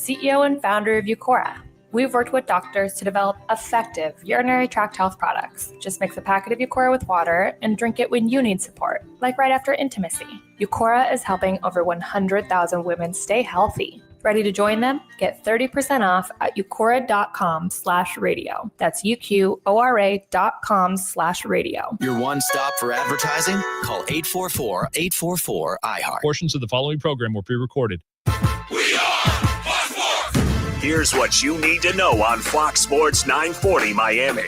CEO and founder of Eucora. We've worked with doctors to develop effective urinary tract health products. Just mix a packet of Eucora with water and drink it when you need support, like right after intimacy. Eucora is helping over 100,000 women stay healthy. Ready to join them? Get 30% off at eucora.com/radio. That's UQORA.com/radio. Your one stop for advertising? Call 844-844-IHEART. Portions of the following program were pre-recorded. We are Fox Sports. Here's what you need to know on Fox Sports 940 Miami.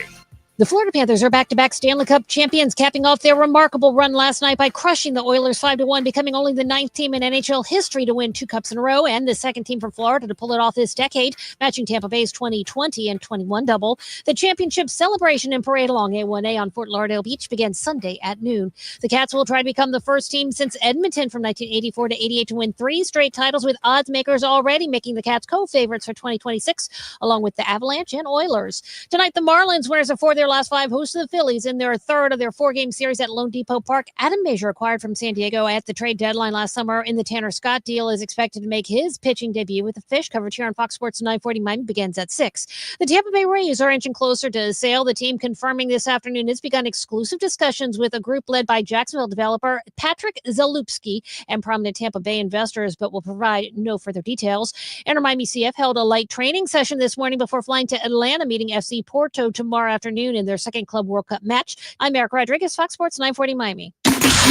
The Florida Panthers are back-to-back Stanley Cup champions, capping off their remarkable run last night by crushing the Oilers 5-1, becoming only the 9th team in NHL history to win 2 cups in a row, and the second team from Florida to pull it off this decade, matching Tampa Bay's 2020 and 21 double. The championship celebration and parade along A1A on Fort Lauderdale Beach began Sunday at noon. The Cats will try to become the first team since Edmonton from 1984 to 88 to win 3 straight titles, with odds makers already making the Cats co-favorites for 2026, along with the Avalanche and Oilers. Tonight, the Marlins, winners of 4 of their last 5, host the Phillies in their third of their 4-game series at Lone Depot Park. Adam Major, acquired from San Diego at the trade deadline last summer in the Tanner Scott deal, is expected to make his pitching debut with the Fish. Coverage here on Fox Sports 940 Miami begins at 6. The Tampa Bay Rays are inching closer to a sale. The team confirming this afternoon it's begun exclusive discussions with a group led by Jacksonville developer Patrick Zalupski and prominent Tampa Bay investors, but will provide no further details. Inter Miami CF held a light training session this morning before flying to Atlanta, meeting FC Porto tomorrow afternoon in their second Club World Cup match. I'm Eric Rodriguez, Fox Sports 940 Miami.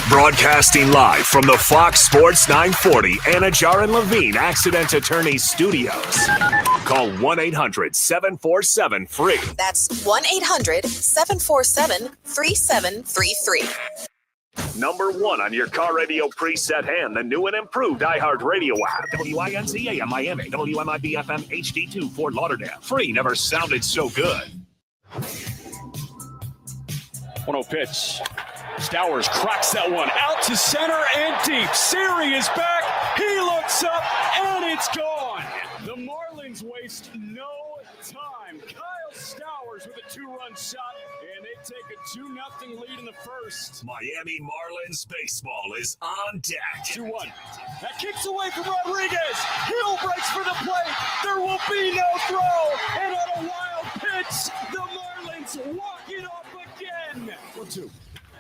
Broadcasting live from the Fox Sports 940 Anajar and Levine Accident Attorney Studios. Call 1-800-747-FREE. That's 1-800-747-3733. Number 1 on your car radio preset and the new and improved iHeartRadio app. WINCA Miami, WMIB-FM HD2 Fort Lauderdale. Free never sounded so good. 1-0 pitch. Stowers cracks that one out to center and deep. Siri is back. He looks up and it's gone. The Marlins waste no time. Kyle Stowers with a 2-run shot, and they take a 2-0 lead in the first. Miami Marlins baseball is on deck. 2-1. That kicks away from Rodriguez. Hill breaks for the plate. There will be no throw. And on a wild pitch, the Marlins walk it off again. 1-2.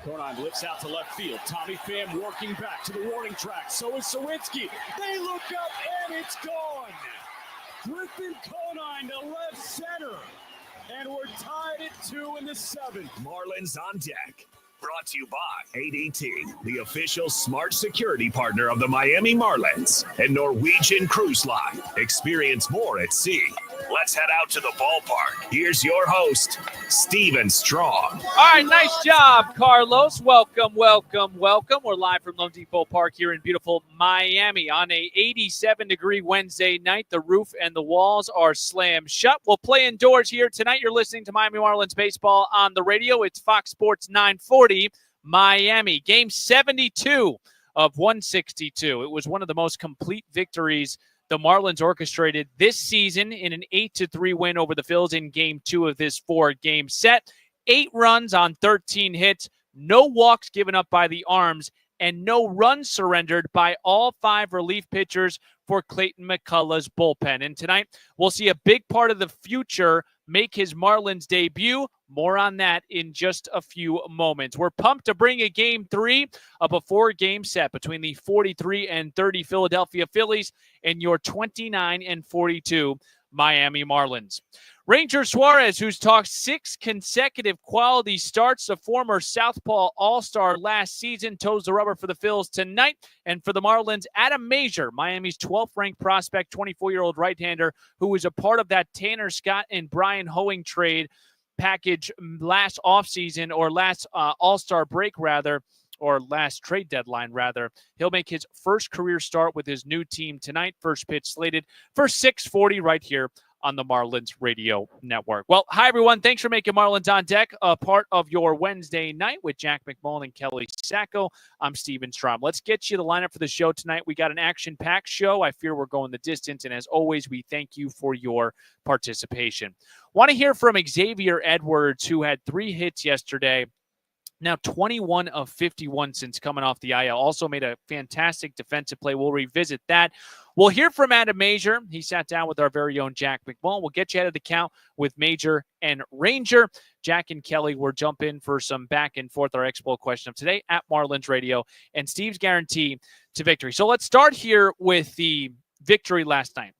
Conine lifts out to left field. Tommy Pham working back to the warning track. So is Sawinski. They look up and it's gone. Griffin Conine to left center. And we're tied at 2 in the 7th. Marlins on deck. Brought to you by ADT, the official smart security partner of the Miami Marlins and Norwegian Cruise Line. Experience more at sea. Let's head out to the ballpark. Here's your host, Steven Strong. All right, nice job, Carlos. Welcome. We're live from Lone Depot Park here in beautiful Miami on a 87-degree Wednesday night. The roof and the walls are slammed shut. We'll play indoors here tonight. You're listening to Miami Marlins baseball on the radio. It's Fox Sports 940 Miami. Game 72 of 162. It was one of the most complete victories the Marlins orchestrated this season in an 8-3 win over the Phillies in Game 2 of this 4-game set. 8 runs on 13 hits, no walks given up by the Arms, and no runs surrendered by all 5 relief pitchers for Clayton McCullough's bullpen. And tonight, we'll see a big part of the future make his Marlins debut. More on that in just a few moments. We're pumped to bring a Game 3 of a 4-game set between the 43-30 Philadelphia Phillies and your 29-42 Miami Marlins. Ranger Suarez, who's talked 6 consecutive quality starts, the former Southpaw All-Star last season, toes the rubber for the Phils tonight. And for the Marlins, Adam Major, Miami's 12th-ranked prospect, 24-year-old right-hander, who was a part of that Tanner Scott and Brian Hoeing trade package last offseason, or last All-Star break, rather, or last trade deadline, rather. He'll make his first career start with his new team tonight. First pitch slated for 6:40 right here on the Marlins Radio Network. Well, hi, everyone. Thanks for making Marlins on Deck a part of your Wednesday night with Jack McMullen and Kelly Sacco. I'm Steven Strom. Let's get you the lineup for the show tonight. We got an action-packed show. I fear we're going the distance, and as always, we thank you for your participation. Want to hear from Xavier Edwards, who had 3 hits yesterday. Now 21 of 51 since coming off the IL. Also made a fantastic defensive play. We'll revisit that. We'll hear from Adam Major. He sat down with our very own Jack McMullen. We'll get you out of the count with Major and Ranger. Jack and Kelly will jump in for some back and forth, our Expo question of today at Marlins Radio and Steve's guarantee to victory. So let's start here with the victory last night.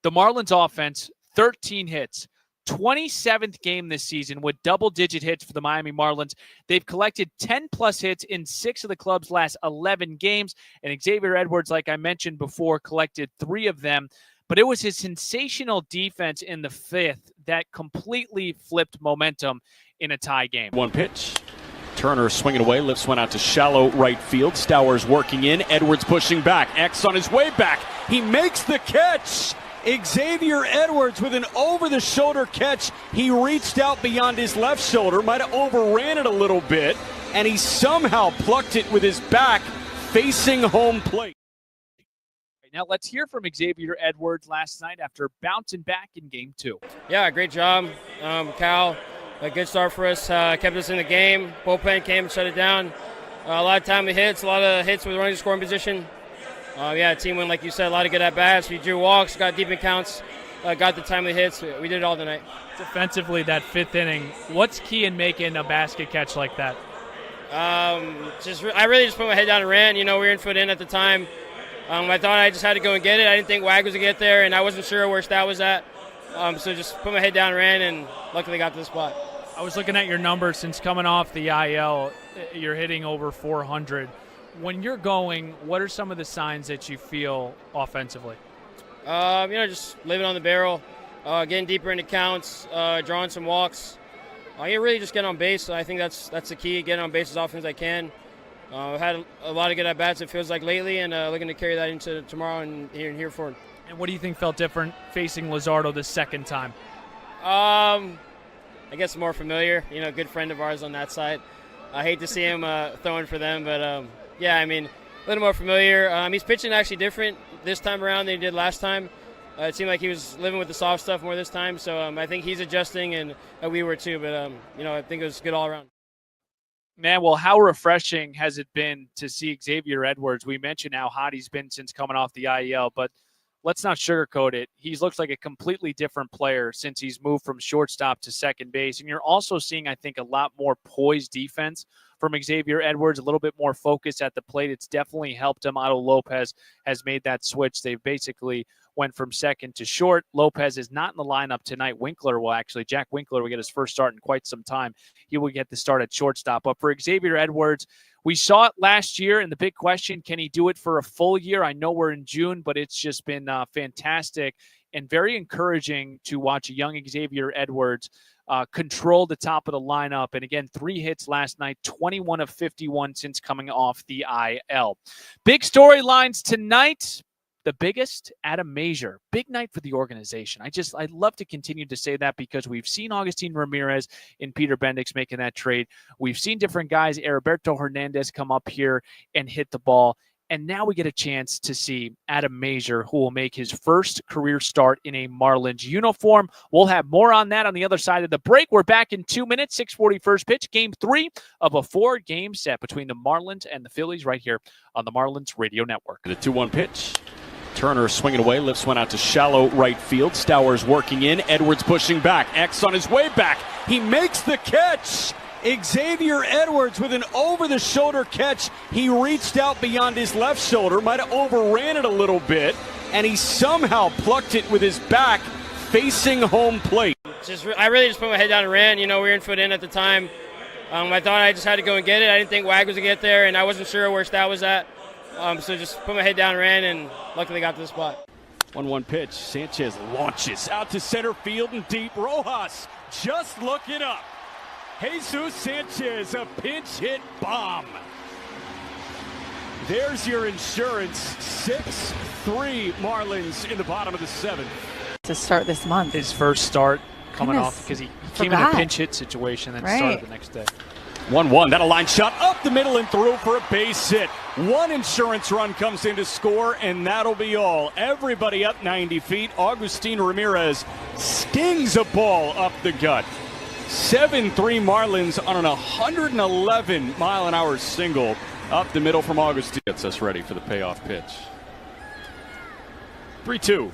The Marlins offense, 13 hits. 27th game this season with double-digit hits for the Miami Marlins. They've collected 10-plus hits in 6 of the club's last 11 games, and Xavier Edwards, like I mentioned before, collected 3 of them. But it was his sensational defense in the 5th that completely flipped momentum in a tie game. One pitch. Turner swinging away, lifts one out to shallow right field. Stowers working in, Edwards pushing back. X on his way back. He makes the catch. Xavier Edwards with an over-the-shoulder catch. He reached out beyond his left shoulder, might have overran it a little bit, and he somehow plucked it with his back facing home plate. Now let's hear from Xavier Edwards last night after bouncing back in Game 2. Yeah, great job, Cal. A good start for us. Kept us in the game. Bullpen came and shut it down. A lot of timely hits, a lot of hits with running the scoring position. Team win, like you said, a lot of good at-bats. We drew walks, got deep in counts, got the timely hits. We did it all tonight. Defensively, that 5th inning, what's key in making a basket catch like that? I really just put my head down and ran. We were in foot in at the time. I thought I just had to go and get it. I didn't think Wag was going to get there, and I wasn't sure where Stat was at. So just put my head down and ran, and luckily got to the spot. I was looking at your numbers since coming off the IL. You're hitting over 400. When you're going, what are some of the signs that you feel offensively? Just living on the barrel, getting deeper into counts, drawing some walks. Really just get on base. I think that's the key, getting on base as often as I can. I've had a lot of good at-bats, it feels like, lately, and looking to carry that into tomorrow and here forward. And what do you think felt different facing Luzardo the second time? I guess more familiar. Good friend of ours on that side. I hate to see him throwing for them, but a little more familiar. He's pitching actually different this time around than he did last time. It seemed like he was living with the soft stuff more this time, so I think he's adjusting, and we were too, but I think it was good all around. Man, well, how refreshing has it been to see Xavier Edwards? We mentioned how hot he's been since coming off the IL, but let's not sugarcoat it. He looks like a completely different player since he's moved from shortstop to second base. And you're also seeing, I think, a lot more poised defense from Xavier Edwards, a little bit more focus at the plate. It's definitely helped him. Otto Lopez has made that switch. They basically went from second to short. Lopez is not in the lineup tonight. Jack Winkler will get his first start in quite some time. He will get the start at shortstop. But for Xavier Edwards, we saw it last year, and the big question, can he do it for a full year? I know we're in June, but it's just been fantastic and very encouraging to watch a young Xavier Edwards control the top of the lineup. And again, 3 hits last night, 21 of 51 since coming off the IL. Big storylines tonight. The biggest, Adam Major. Big night for the organization. I'd love to continue to say that because we've seen Augustin Ramirez and Peter Bendix making that trade. We've seen different guys, Heriberto Hernandez, come up here and hit the ball. And now we get a chance to see Adam Major, who will make his first career start in a Marlins uniform. We'll have more on that on the other side of the break. We're back in 2 minutes, 6:40 first pitch, Game 3 of a 4-game set between the Marlins and the Phillies right here on the Marlins Radio Network. The 2-1 pitch. Turner swinging away, lifts one out to shallow right field. Stowers working in, Edwards pushing back. X on his way back. He makes the catch. Xavier Edwards with an over-the-shoulder catch. He reached out beyond his left shoulder, might have overran it a little bit, and he somehow plucked it with his back facing home plate. I really just put my head down and ran. We were in foot in at the time. I thought I just had to go and get it. I didn't think Wag was going to get there, and I wasn't sure where Stat was at. So just put my head down and ran, and luckily got to the spot. 1-1 pitch. Sanchez launches out to center field and deep. Rojas just looking up. Jesus Sanchez, a pinch hit bomb. There's your insurance. 6-3 Marlins in the bottom of the 7th. To start this month. His first start coming off because he came in a pinch hit situation and started the next day. 1-1. That a line shot up the middle and through for a base hit. One insurance run comes in to score, and that'll be all. Everybody up 90 feet. Augustin Ramirez stings a ball up the gut. 7-3 Marlins on an 111-mile-an-hour single up the middle from Augustine. Gets us ready for the payoff pitch. 3-2.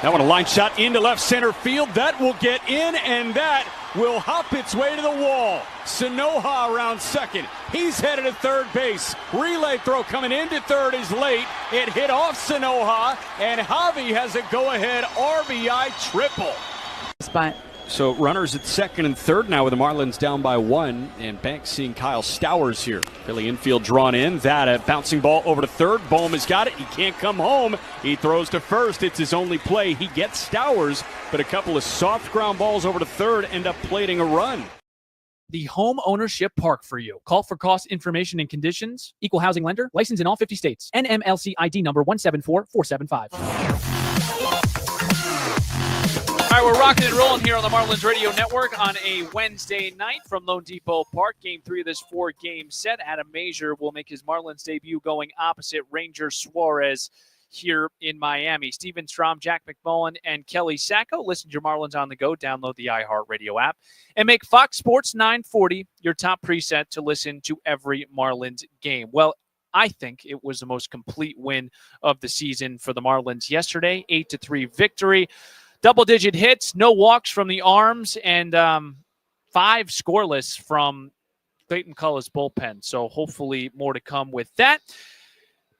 That one a line shot into left center field. That will get in, and that will hop its way to the wall. Sanoja around second. He's headed to third base. Relay throw coming into third is late. It hit off Sanoja, and Javi has a go-ahead RBI triple. Spot. So runners at second and third now with the Marlins down by 1, and Banks seeing Kyle Stowers here. Philly infield drawn in. That a bouncing ball over to third. Bohm has got it. He can't come home. He throws to first. It's his only play. He gets Stowers, but a couple of soft ground balls over to third end up plating a run. The home ownership park for you. Call for cost information and conditions. Equal housing lender. Licensed in all 50 states. NMLC ID number 174475. All right, we're rocking and rolling here on the Marlins Radio Network on a Wednesday night from Lone Depot Park. Game 3 of this 4-game set. Adam Major will make his Marlins debut going opposite Ranger Suarez here in Miami. Steven Strom, Jack McMullen, and Kelly Sacco. Listen to your Marlins on the go. Download the iHeartRadio app. And make Fox Sports 940 your top preset to listen to every Marlins game. Well, I think it was the most complete win of the season for the Marlins yesterday. 8-3 victory. Double-digit hits, no walks from the arms, and 5 scoreless from Clayton Cullis' bullpen. So hopefully more to come with that.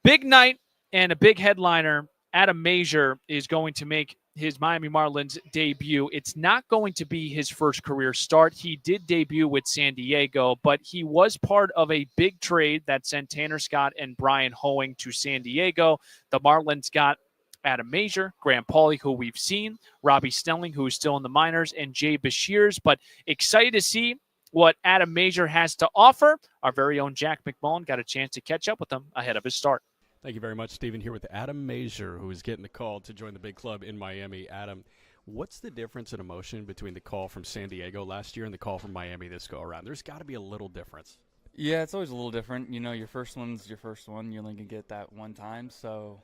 Big night and a big headliner. Adam Major is going to make his Miami Marlins debut. It's not going to be his first career start. He did debut with San Diego, but he was part of a big trade that sent Tanner Scott and Brian Hoeing to San Diego. The Marlins got Adam Major, Graham Pauley, who we've seen, Robbie Stelling, who is still in the minors, and Jay Bashirs. But excited to see what Adam Major has to offer. Our very own Jack McMullen got a chance to catch up with him ahead of his start. Thank you very much, Stephen. Here with Adam Major, who is getting the call to join the big club in Miami. Adam, what's the difference in emotion between the call from San Diego last year and the call from Miami this go-around? There's got to be a little difference. Yeah, it's always a little different. You know, your first one's your first one. You're only going to get that one time. So,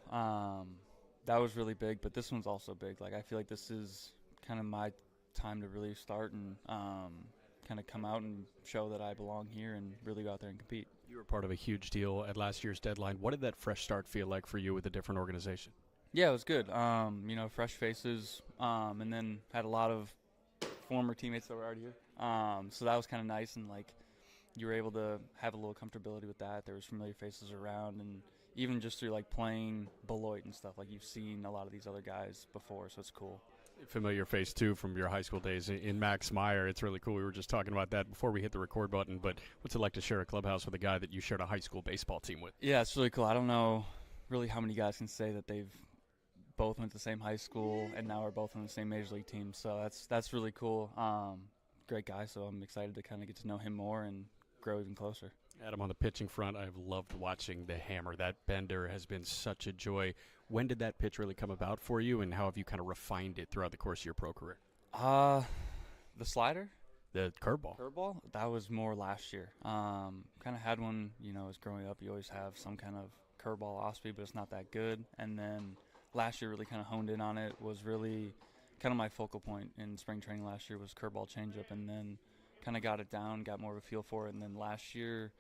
that was really big, but this one's also big. Like, I feel like this is kind of my time to really start and kind of come out and show that I belong here and really go out there and compete. You were part of a huge deal at last year's deadline. What did that fresh start feel like for you with a different organization? Yeah, it was good. You know, fresh faces, and then had a lot of former teammates that were already here. So that was kind of nice, and, like, you were able to have a little comfortability with that. There was familiar faces around, and even just through, like, playing Beloit and stuff, like, you've seen a lot of these other guys before, so it's cool. Familiar face, too, from your high school days in Max Meyer. It's really cool. We were just talking about that before we hit the record button, but what's it like to share a clubhouse with a guy that you shared a high school baseball team with? Yeah, it's really cool. I don't know really how many guys can say that they've both went to the same high school and now are both on the same major league team, so that's really cool. Great guy, so I'm excited to kind of get to know him more and grow even closer. Adam, on the pitching front, I've loved watching the hammer. That bender has been such a joy. When did that pitch really come about for you, and how have you kind of refined it throughout the course of your pro career? The slider? The curveball. Curveball? That was more last year. Kind of had one, you know, as growing up, you always have some kind of curveball off speed, but it's not that good. And then last year really kind of honed in on it, was really kind of my focal point in spring training last year was curveball changeup, and then kind of got it down, got more of a feel for it. And then last year,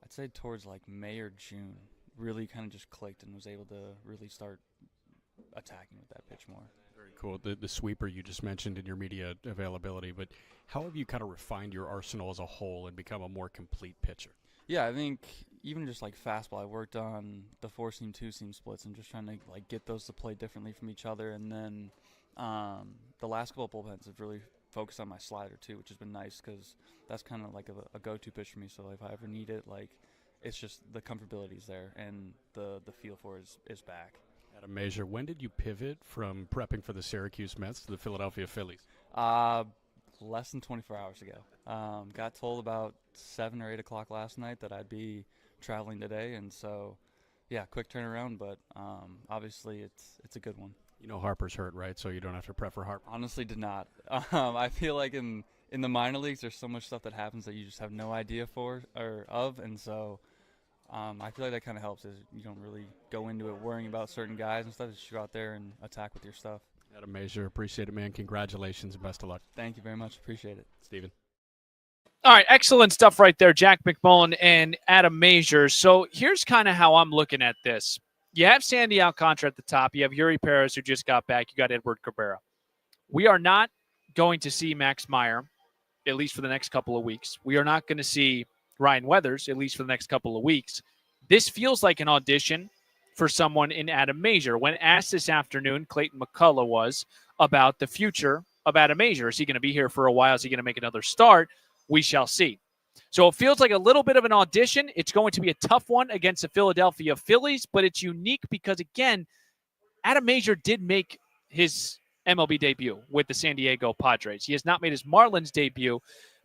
I'd say towards like May or June, really kind of just clicked and was able to really start attacking with that pitch more. Very cool. The sweeper you just mentioned in your media availability, but how have you kind of refined your arsenal as a whole and become a more complete pitcher? Yeah, I think even just like fastball, I worked on the 4-seam, 2-seam splits and just trying to like get those to play differently from each other. And then the last couple of bullpens have really focused on my slider too, which has been nice because that's kind of like a go-to pitch for me. So if I ever need it, like it's just the comfortability is there and the feel for it is back. Adam Major, when did you pivot from prepping for the Syracuse Mets to the Philadelphia Phillies? Less than 24 hours ago. Got told about 7 or 8 o'clock last night that I'd be traveling today, and so yeah, quick turnaround, but obviously it's a good one. You know Harper's hurt, right? So you don't have to prep for Harper. Honestly, did not. I feel like in the minor leagues, there's so much stuff that happens that you just have no idea of, and so I feel like that kind of helps. Is you don't really go into it worrying about certain guys and stuff. Just go out there and attack with your stuff. Adam Major, appreciate it, man. Congratulations and best of luck. Thank you very much. Appreciate it. Steven. All right, excellent stuff right there, Jack McMullen and Adam Major. So here's kind of how I'm looking at this. You have Sandy Alcantara at the top. You have Yuri Perez, who just got back. You got Edward Cabrera. We are not going to see Max Meyer, at least for the next couple of weeks. We are not going to see Ryan Weathers, at least for the next couple of weeks. This feels like an audition for someone in Adam Major. When asked this afternoon, Clayton McCullough was about the future of Adam Major. Is he going to be here for a while? Is he going to make another start? We shall see. So it feels like a little bit of an audition. It's going to be a tough one against the Philadelphia Phillies, but it's unique because, again, Adam Major did make his MLB debut with the San Diego Padres. He has not made his Marlins debut,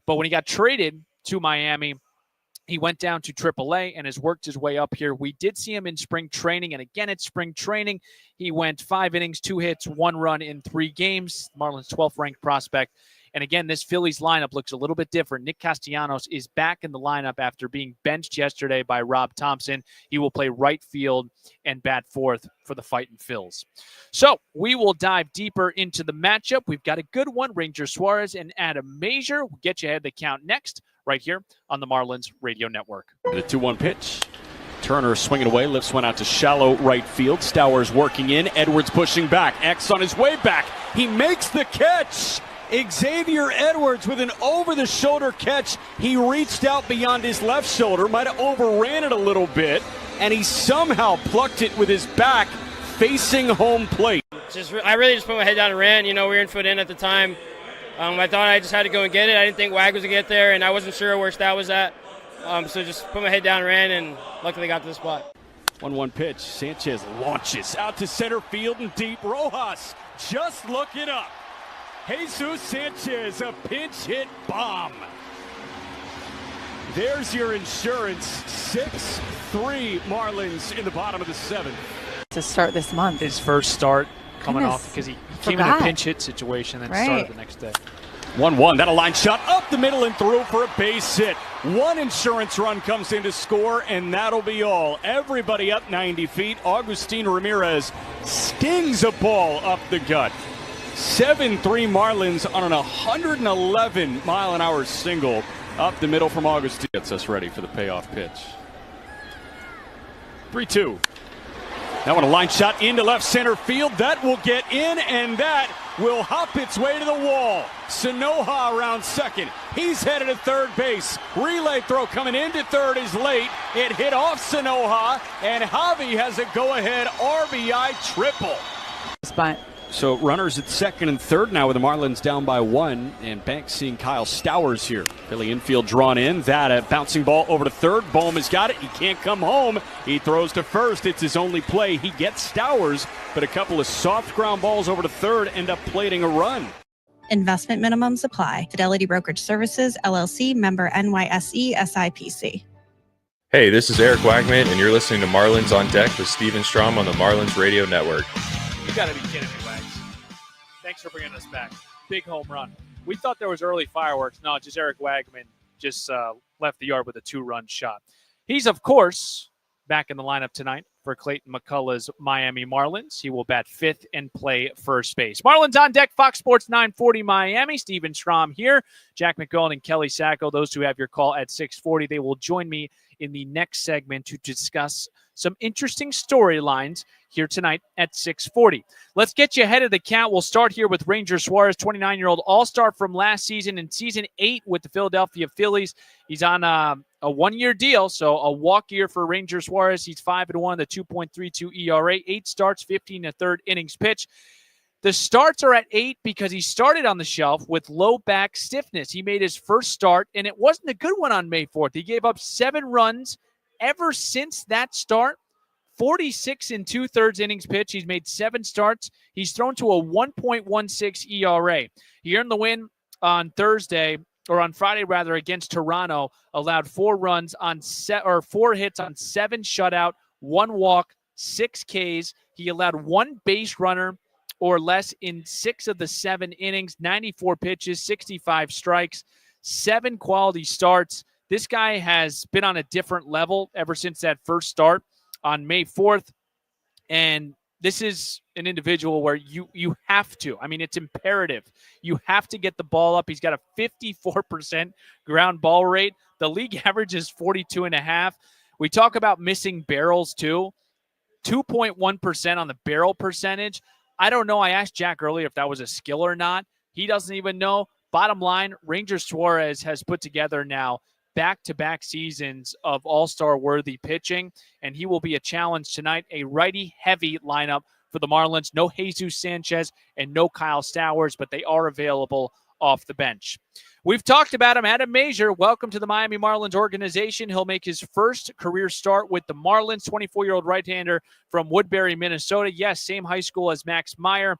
but when he got traded to Miami, he went down to AAA and has worked his way up here. We did see him in spring training, and again at spring training, he went 5 innings, 2 hits, 1 run in 3 games. Marlins' 12th ranked prospect. And again, this Phillies lineup looks a little bit different. Nick Castellanos is back in the lineup after being benched yesterday by Rob Thompson. He will play right field and bat fourth for the Fightin' Phils. So we will dive deeper into the matchup. We've got a good one. Ranger Suarez and Adam Major. We'll get you ahead of the count next, right here on the Marlins Radio Network. The 2-1 pitch. Turner swinging away, lifts one out to shallow right field. Stowers working in, Edwards pushing back. X on his way back. He makes the catch. Xavier Edwards with an over-the-shoulder catch. He reached out beyond his left shoulder, might have overran it a little bit, and he somehow plucked it with his back facing home plate. I really just put my head down and ran. We were in foot in at the time. I thought I just had to go and get it. I didn't think Wag was going to get there, and I wasn't sure where Stat was at. So just put my head down and ran, and luckily got to the spot. 1-1 pitch. Sanchez launches out to center field and deep. Rojas just looking up. Jesus Sanchez, a pinch hit bomb. There's your insurance. 6-3 Marlins in the bottom of the 7th. To start this month. His first start coming off because he came in a pinch hit situation and started the next day. 1-1. That a line shot up the middle and through for a base hit. One insurance run comes in to score, and that'll be all. Everybody up 90 feet. Agustin Ramirez stings a ball up the gut. 7-3 Marlins on an 111-mile-an-hour single up the middle from Agustin. Gets us ready for the payoff pitch. 3-2. That one a line shot into left center field. That will get in, and that will hop its way to the wall. Sanoja around second. He's headed to third base. Relay throw coming into third is late. It hit off Sanoja, and Javi has a go-ahead RBI triple. Spot. So runners at second and third now with the Marlins down by 1. And Banks seeing Kyle Stowers here. Philly infield drawn in. That a bouncing ball over to third. Bohm has got it. He can't come home. He throws to first. It's his only play. He gets Stowers, but a couple of soft ground balls over to third end up plating a run. Investment minimums apply. Fidelity Brokerage Services, LLC, member NYSE, SIPC. Hey, this is Eric Wagman, and you're listening to Marlins on Deck with Steven Strom on the Marlins Radio Network. You got to be kidding me, Wags. Thanks for bringing us back. Big home run. We thought there was early fireworks. No, just Eric Wagman just left the yard with a 2-run shot. He's, of course, back in the lineup tonight for Clayton McCullough's Miami Marlins. He will bat 5th and play first base. Marlins on Deck, Fox Sports 940 Miami. Steven Strom here. Jack McGowan and Kelly Sacco, those who have your call at 640. They will join me in the next segment to discuss some interesting storylines here tonight at 640. Let's get you ahead of the count. We'll start here with Ranger Suarez, 29-year-old All-Star from last season in Season 8 with the Philadelphia Phillies. He's on a 1-year deal, so a walk year for Ranger Suarez. He's 5-1, the 2.32 ERA, 8 starts, 15 1/3 innings pitched. The starts are at 8 because he started on the shelf with low back stiffness. He made his first start, and it wasn't a good one on May 4th. He gave up 7 runs ever since that start. 46 2/3 innings pitched. He's made 7 starts. He's thrown to a 1.16 ERA. He earned the win on Friday against Toronto. Allowed 4 runs on 4 hits on 7 shutout, 1 walk, 6 Ks. He allowed 1 base runner or less in 6 of the 7 innings, 94 pitches, 65 strikes, 7 quality starts. This guy has been on a different level ever since that first start on May 4th. And this is an individual where you have to. I mean, it's imperative. You have to get the ball up. He's got a 54% ground ball rate. The league average is 42.5. We talk about missing barrels too. 2.1% on the barrel percentage. I don't know. I asked Jack earlier if that was a skill or not. He doesn't even know. Bottom line, Ranger Suarez has put together now back-to-back seasons of all-star worthy pitching, and he will be a challenge tonight. A righty-heavy lineup for the Marlins. No Jesus Sanchez and no Kyle Stowers, but they are available off the bench. We've talked about him. Adam Mazur, welcome to the Miami Marlins organization. He'll make his first career start with the Marlins, 24-year-old right-hander from Woodbury, Minnesota. Yes, same high school as Max Meyer.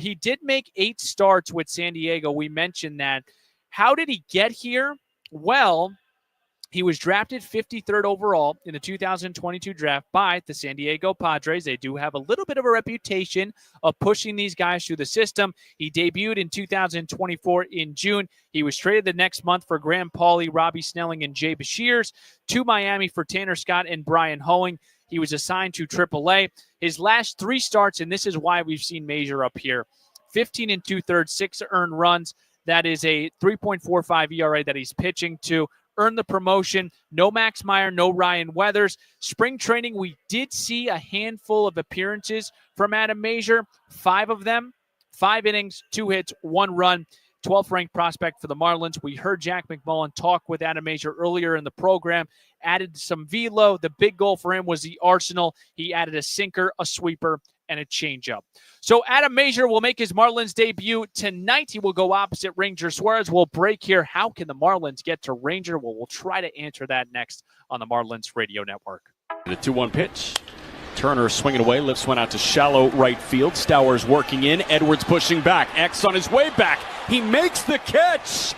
He did make 8 starts with San Diego. We mentioned that. How did he get here? Well, he was drafted 53rd overall in the 2022 draft by the San Diego Padres. They do have a little bit of a reputation of pushing these guys through the system. He debuted in 2024 in June. He was traded the next month for Graham Pauley, Robbie Snelling, and Jay Bashirs to Miami for Tanner Scott and Brian Hoeing. He was assigned to AAA. His last 3 starts, and this is why we've seen Mazur up here, 15 2/3, 6 earned runs. That is a 3.45 ERA that he's pitching to. Earned the promotion. No Max Meyer, no Ryan Weathers. Spring training, we did see a handful of appearances from Adam Mazur. 5 of them, 5 innings, 2 hits, 1 run. 12th ranked prospect for the Marlins. We heard Jack McMullen talk with Adam Mazur earlier in the program. Added some velo. The big goal for him was the arsenal. He added a sinker, a sweeper, and a changeup. So Adam Mazur will make his Marlins debut tonight. He will go opposite Ranger Suarez. We'll break here. How can the Marlins get to Ranger? Well, we'll try to answer that next on the Marlins Radio Network. The 2-1 pitch. Turner swinging away, lifts one out to shallow right field. Stowers working in, Edwards pushing back. X on his way back. He makes the catch.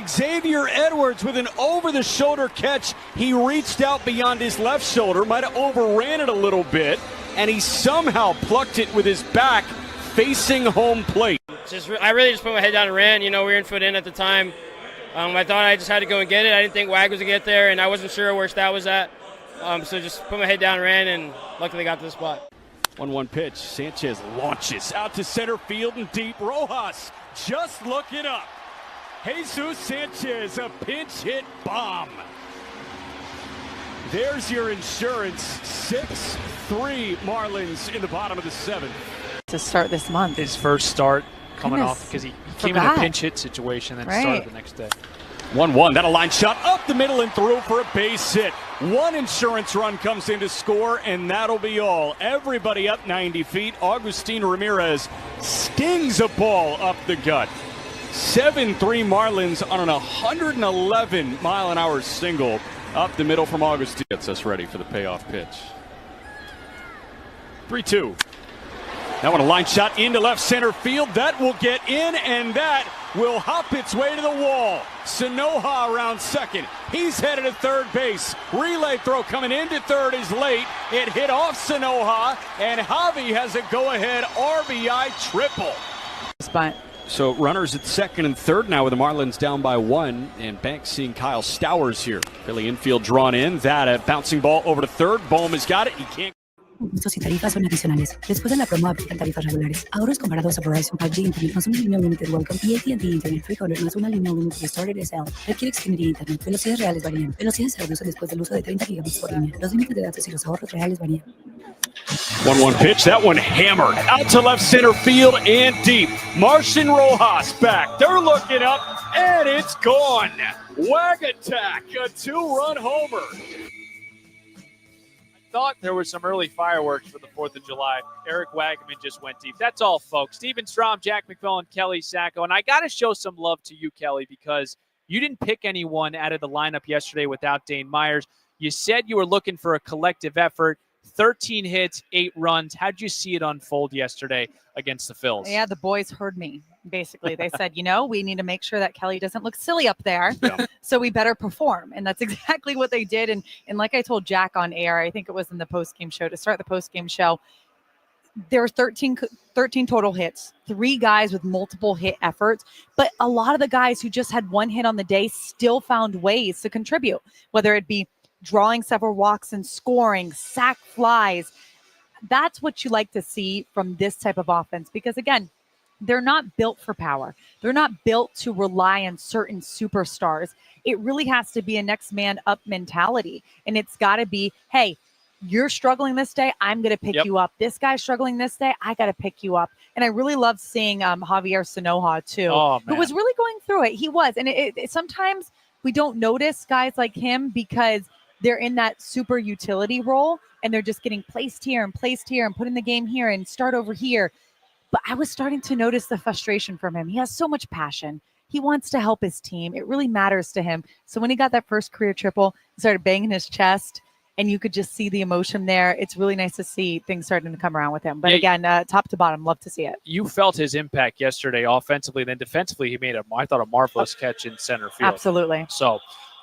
Xavier Edwards with an over-the-shoulder catch. He reached out beyond his left shoulder, might have overran it a little bit, and he somehow plucked it with his back facing home plate. I really just put my head down and ran. We were in foot in at the time. I thought I just had to go and get it. I didn't think Wag was going to get there, and I wasn't sure where Stout was at. So just put my head down and ran, and luckily got to the spot. 1-1 pitch. Sanchez launches out to center field and deep. Rojas just looking up. Jesus Sanchez, a pinch hit bomb. There's your insurance. 6-3 Marlins in the bottom of the 7th. To start this month. His first start coming off because he came in a pinch hit situation and started the next day. 1-1. That a line shot up the middle and through for a base hit. 1 insurance run comes in to score, and that'll be all. Everybody up 90 feet. Agustin Ramirez stings a ball up the gut. 7-3 Marlins on an 111-mile-an-hour single up the middle from Agustin. Gets us ready for the payoff pitch. 3-2. That one a line shot into left center field. That will get in, and that will hop its way to the wall. Sanoja around second. He's headed to third base. Relay throw coming into third is late. It hit off Sanoja, and Javi has a go-ahead RBI triple. Spot. So runners at second and third now with the Marlins down by 1, and Banks seeing Kyle Stowers here. Philly infield drawn in. That a bouncing ball over to third. Bohm has got it. He can't. Gustos y tarifas son adicionales. Después de la promo aplican tarifas regulares. Ahorros comparados a Verizon 5G Internet más una línea Unlimited Welcome y AT&T Internet Free Caller más una línea Unlimited Started SL. Requiere Xfinity Internet. Velocidades reales varían. Velocidades se reducen después del uso de 30 gigabits por línea. Los límites de datos y los ahorros reales varían. 1-1 pitch. That one hammered out to left center field and deep. Martian Rojas back. They're looking up, and it's gone. Wag attack. A 2-run homer. Thought there was some early fireworks for the 4th of July. Eric Wagman just went deep. That's all, folks. Steven Strom, Jack McMullen, Kelly Sacco. And I got to show some love to you, Kelly, because you didn't pick anyone out of the lineup yesterday without Dane Myers. You said you were looking for a collective effort. 13 hits, 8 runs. How'd you see it unfold yesterday against the Phils? Yeah, the boys heard me. Basically, they said, we need to make sure that Kelly doesn't look silly up there. Yeah. So we better perform. And that's exactly what they did. And like I told Jack on air, I think it was in the post-game show, to start the post-game show, there were 13 total hits, 3 guys with multiple hit efforts. But a lot of the guys who just had 1 hit on the day still found ways to contribute, whether it be drawing several walks and scoring, sack flies. that's what you like to see from this type of offense, because again, they're not built for power. They're not built to rely on certain superstars. It really has to be a next man up mentality. And it's got to be, hey, you're struggling this day, I'm going to pick you up. This guy's struggling this day, I got to pick you up. And I really loved seeing Javier Sanoja too, who was really going through it. He was. And sometimes we don't notice guys like him because they're in that super utility role and they're just getting placed here and put in the game here and start over here. But I was starting to notice the frustration from him. He has so much passion. He wants to help his team. It really matters to him. So when he got that first career triple, he started banging his chest, and you could just see the emotion there. It's really nice to see things starting to come around with him. But again, top to bottom, love to see it. You felt his impact yesterday offensively. Then defensively, he made, I thought, a marvelous catch in center field. Absolutely. So,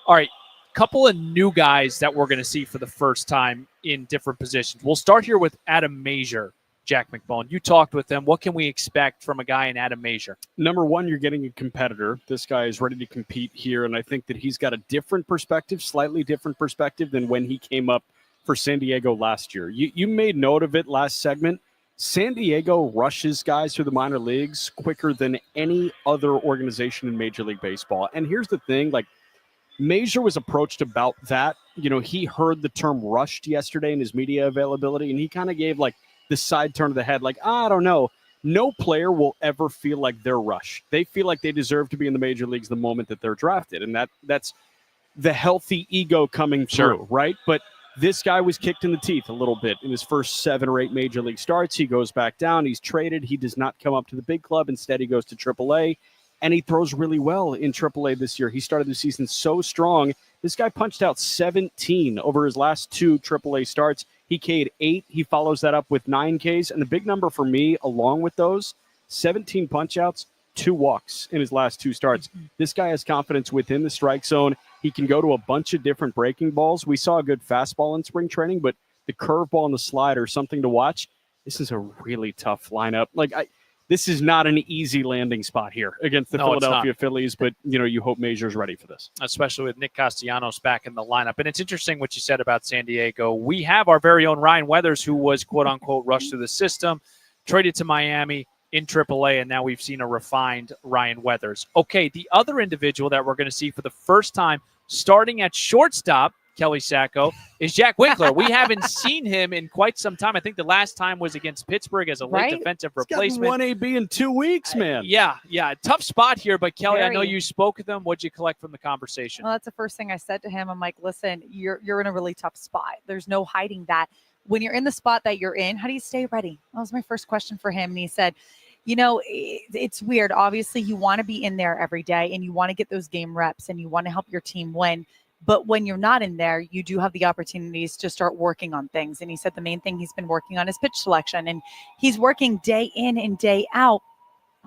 all right, couple of new guys that we're going to see for the first time in different positions. We'll start here with Adam Major. Jack McMullen, you talked with them. What can we expect from a guy in Adam Major? Number one, you're getting a competitor. This guy is ready to compete here, and I think that he's got a different perspective, slightly different perspective than when he came up for San Diego last year. You made note of it last segment. San Diego rushes guys through the minor leagues quicker than any other organization in Major League Baseball. And here's the thing, like, Major was approached about that. You know, he heard the term rushed yesterday in his media availability, and he kind of gave, like, the side turn of the head, like, I don't know. No player will ever feel like they're rushed. They feel like they deserve to be in the major leagues the moment that they're drafted. And that's the healthy ego coming through, right? But this guy was kicked in the teeth a little bit in his first 7 or 8 major league starts. He goes back down. He's traded. He does not come up to the big club. Instead, he goes to AAA, and he throws really well in AAA this year. He started the season so strong. This guy punched out 17 over his last 2 AAA starts. He K'd 8. He follows that up with 9 Ks. And the big number for me, along with those, 17 punch-outs, 2 walks in his last 2 starts. This guy has confidence within the strike zone. He can go to a bunch of different breaking balls. We saw a good fastball in spring training, but the curveball and the slider, something to watch. This is a really tough lineup. This is not an easy landing spot here against the Philadelphia Phillies, but you hope Major's ready for this. Especially with Nick Castellanos back in the lineup. And it's interesting what you said about San Diego. We have our very own Ryan Weathers, who was quote-unquote rushed through the system, traded to Miami in AAA, and now we've seen a refined Ryan Weathers. Okay, the other individual that we're going to see for the first time starting at shortstop, Kelly Sacco, is Jack Winkler. We haven't seen him in quite some time. I think the last time was against Pittsburgh as a late defensive replacement. One AB in 2 weeks, man. Yeah. Tough spot here, but Kelly, I know you spoke with him. What'd you collect from the conversation? Well, that's the first thing I said to him. I'm like, listen, you're in a really tough spot. There's no hiding that. When you're in the spot that you're in, how do you stay ready? That was my first question for him. And he said, it's weird. Obviously, you want to be in there every day and you want to get those game reps and you want to help your team win. But when you're not in there, you do have the opportunities to start working on things. And he said the main thing he's been working on is pitch selection. And he's working day in and day out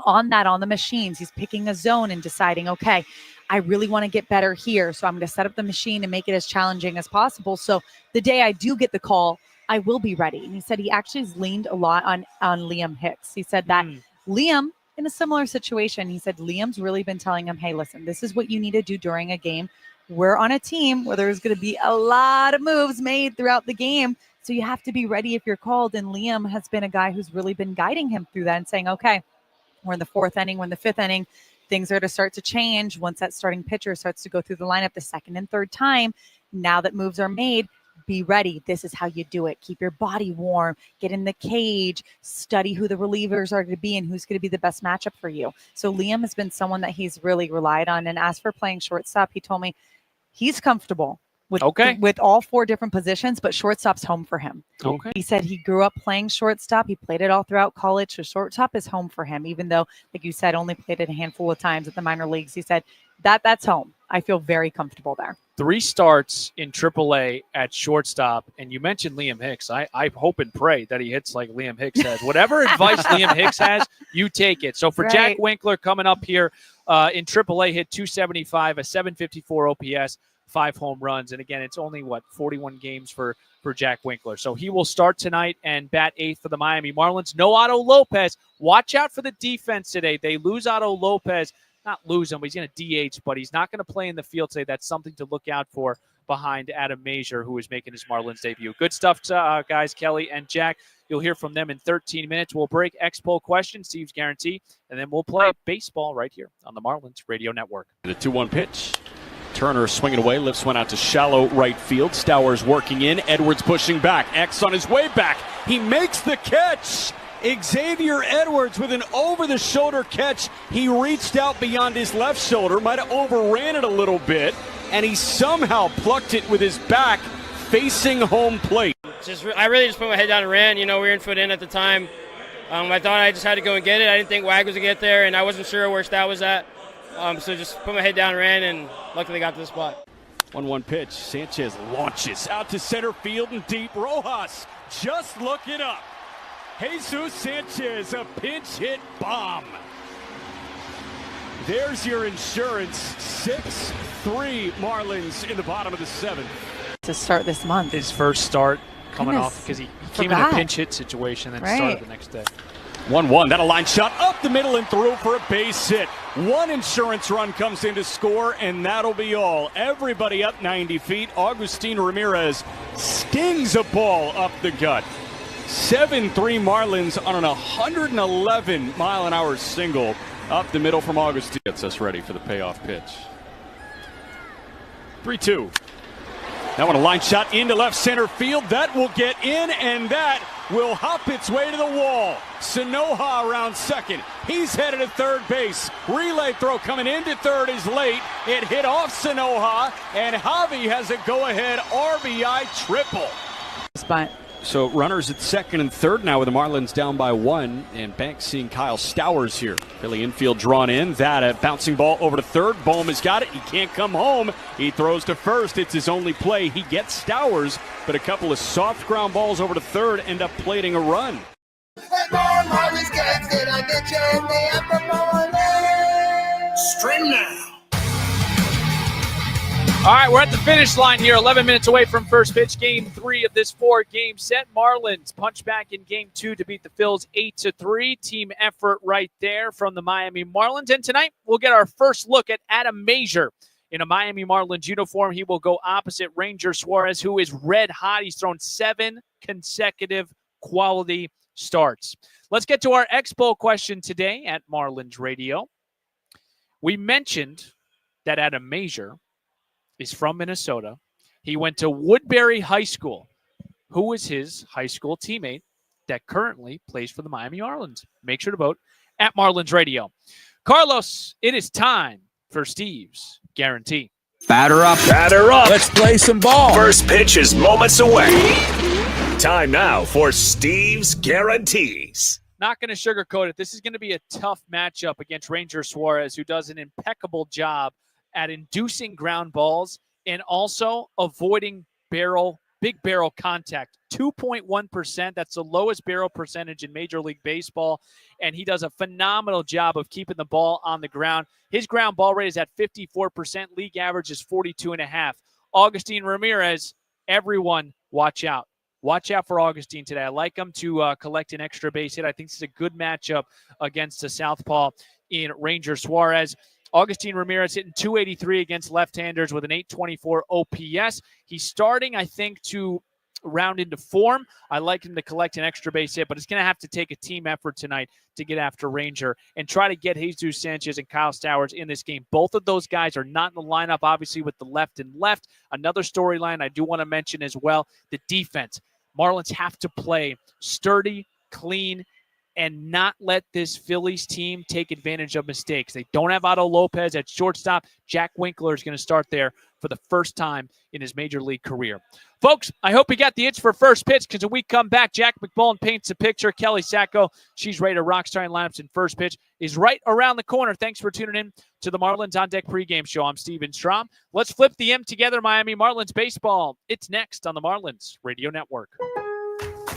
on the machines. He's picking a zone and deciding, okay, I really want to get better here. So I'm going to set up the machine and make it as challenging as possible. So the day I do get the call, I will be ready. And he said he actually has leaned a lot on Liam Hicks. He said that Liam, in a similar situation, he said Liam's really been telling him, hey, listen, this is what you need to do during a game. We're on a team where there's going to be a lot of moves made throughout the game. So you have to be ready if you're called. And Liam has been a guy who's really been guiding him through that and saying, okay, we're in the 4th inning, we're in the 5th inning. Things are to start to change once that starting pitcher starts to go through the lineup the 2nd and 3rd time. Now that moves are made, be ready. This is how you do it. Keep your body warm. Get in the cage. Study who the relievers are going to be and who's going to be the best matchup for you. So Liam has been someone that he's really relied on. And as for playing shortstop, he told me he's comfortable with all 4 different positions, but shortstop's home for him. Okay. He said he grew up playing shortstop. He played it all throughout college. So shortstop is home for him, even though, like you said, only played it a handful of times at the minor leagues. He said that's home. I feel very comfortable there. 3 starts in AAA at shortstop, and you mentioned Liam Hicks. I hope and pray that he hits like Liam Hicks has. Whatever advice Liam Hicks has, you take it. So for Jack Winkler coming up here in AAA, hit 275, a 754 OPS, 5 home runs. And again, it's only 41 games for Jack Winkler. So he will start tonight and bat 8th for the Miami Marlins. No Otto Lopez. Watch out for the defense today. They lose Otto Lopez. Not lose him, but he's going to DH, but he's not going to play in the field today. That's something to look out for behind Adam Major, who is making his Marlins debut. Good stuff, guys, Kelly and Jack. You'll hear from them in 13 minutes. We'll break X-Poll questions, Steve's guarantee, and then we'll play baseball right here on the Marlins Radio Network. The 2-1 pitch. Turner swinging away, lifts one out to shallow right field. Stowers working in, Edwards pushing back. X on his way back. He makes the catch. Xavier Edwards with an over-the-shoulder catch. He reached out beyond his left shoulder, might have overran it a little bit, and he somehow plucked it with his back facing home plate. I really just put my head down and ran. We were in foot in at the time. I thought I just had to go and get it. I didn't think Wag was going to get there, and I wasn't sure where Stout was at. So just put my head down and ran, and luckily got to the spot. 1-1 pitch. Sanchez launches out to center field and deep. Rojas just looking up. Jesus Sanchez, a pinch hit bomb. There's your insurance. 6-3 Marlins in the bottom of the 7th. To start this month. His first start coming off because he came in a pinch hit situation and then started the next day. 1-1. That a line shot up the middle and through for a base hit. One insurance run comes in to score, and that'll be all. Everybody up 90 feet. Agustin Ramirez stings a ball up the gut. 7-3 Marlins on an 111-mile-an-hour single up the middle from Agustin. Gets us ready for the payoff pitch. 3-2. That one a line shot into left center field. That will get in, and that will hop its way to the wall. Sanoja around second. He's headed to third base. Relay throw coming into third is late. It hit off Sanoja, and Javi has a go-ahead RBI triple. So runners at second and third now with the Marlins down by 1, and Banks seeing Kyle Stowers here. Philly infield drawn in. That a bouncing ball over to third. Bohm has got it. He can't come home. He throws to first. It's his only play. He gets Stowers, but a couple of soft ground balls over to third end up plating a run. Stream now. All right, we're at the finish line here, 11 minutes away from first pitch, game 3 of this 4-game set. Marlins punch back in game 2 to beat the Phillies 8-3. Team effort right there from the Miami Marlins. And tonight, we'll get our first look at Adam Mazur in a Miami Marlins uniform. He will go opposite Ranger Suarez, who is red hot. He's thrown 7 consecutive quality starts. Let's get to our X-Poll question today at Marlins Radio. We mentioned that Adam Mazur is from Minnesota. He went to Woodbury High School. Who is his high school teammate that currently plays for the Miami Marlins? Make sure to vote at Marlins Radio. Carlos, it is time for Steve's guarantee. Batter up. Batter up. Let's play some ball. First pitch is moments away. Time now for Steve's guarantees. Not going to sugarcoat it. This is going to be a tough matchup against Ranger Suarez, who does an impeccable job at inducing ground balls and also avoiding big barrel contact. 2.1%. That's the lowest barrel percentage in Major League Baseball, and he does a phenomenal job of keeping the ball on the ground. His ground ball rate is at 54%. League average is 42.5. Agustin Ramirez, everyone watch out. Watch out for Agustin today. I like him to collect an extra base hit. I think this is a good matchup against the southpaw in Ranger Suarez. Agustin Ramirez hitting .283 against left-handers with an .824 OPS. He's starting, I think, to round into form. I like him to collect an extra base hit, but it's going to have to take a team effort tonight to get after Ranger and try to get Jesus Sanchez and Kyle Stowers in this game. Both of those guys are not in the lineup, obviously, with the left and left. Another storyline I do want to mention as well, the defense. Marlins have to play sturdy, clean, and not let this Phillies team take advantage of mistakes. They don't have Otto Lopez at shortstop. Jack Winkler is going to start there for the first time in his Major League career. Folks, I hope you got the itch for first pitch, because when we come back, Jack McMullen paints a picture. Kelly Sacco, she's ready to rock starting lineups, in first pitch is right around the corner. Thanks for tuning in to the Marlins On Deck pregame show. I'm Steven Strom. Let's flip the M together, Miami Marlins baseball. It's next on the Marlins Radio Network.